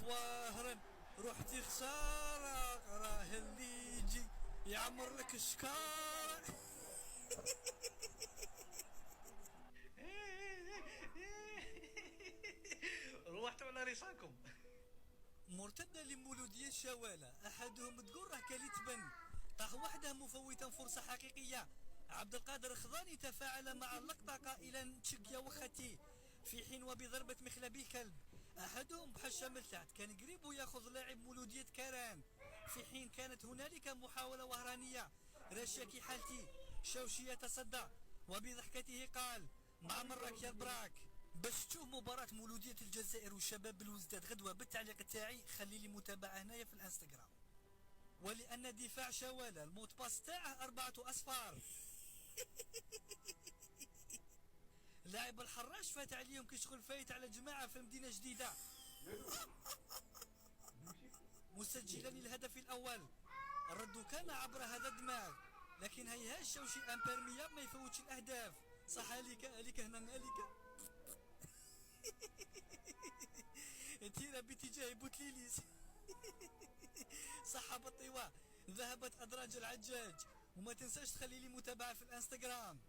وهرا رحتي خسارة، راه اللي يجي يعمر لك الشكارة. روحتوا على ريصانكم. مرتدى لمولودية الشوالة، أحدهم تقول راه كالي تبن، طاح وحده مفوتا فرصة حقيقية. عبد القادر خضاني تفاعل مع اللقطة قائلا تشك يا وختي، في حين وبضربة مخلبي كلب. أحدهم بحشة من تحت كان قريب ياخذ لاعب مولودية كاران، في حين كانت هنالك محاولة وهرانية. رشاكي حالتي شوشي يتصدى، وبضحكته قال مع مرك يا البراك. باش تشوف مباراة مولودية الجزائر وشباب الوزداد غدوة بالتعليق تاعي، خلي لي متابعة هنايا في الانستغرام. ولأن دفاع شوالة الموت باس تاعه 4 أصفار. لاعب الحراش فات عليهم كشغل فايت على جماعة في مدينة جديدة، مسجلا الهدف الأول. الرد كان عبر هذا الدماغ، لكن هيها الشوشي امبيرمياب ما يفوتش الأهداف. صح عليك هنا عليك. تيرا باتجاه بوتليليس. صح بالطواء ذهبت أدراج العجاج. وما تنساش تخلي لي متابعة في الانستغرام.